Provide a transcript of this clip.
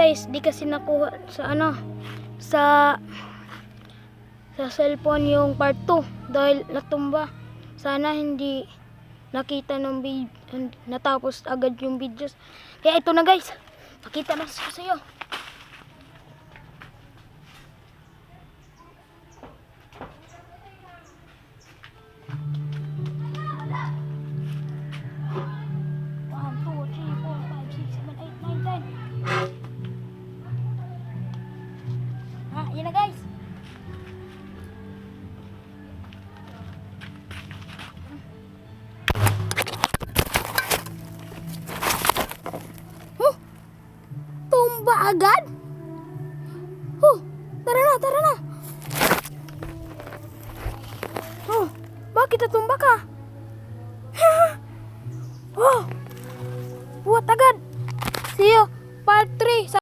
guys, di kasi nakuha sa sa cellphone yung part 2 dahil natumba. Sana hindi nakita ng natapos agad yung videos. Kaya ito na guys, pakita na sa iyo. Yan na guys. Tumba agad? Tara na, tara na. Bakit natumba ka? Buhat agad. See you, part 3.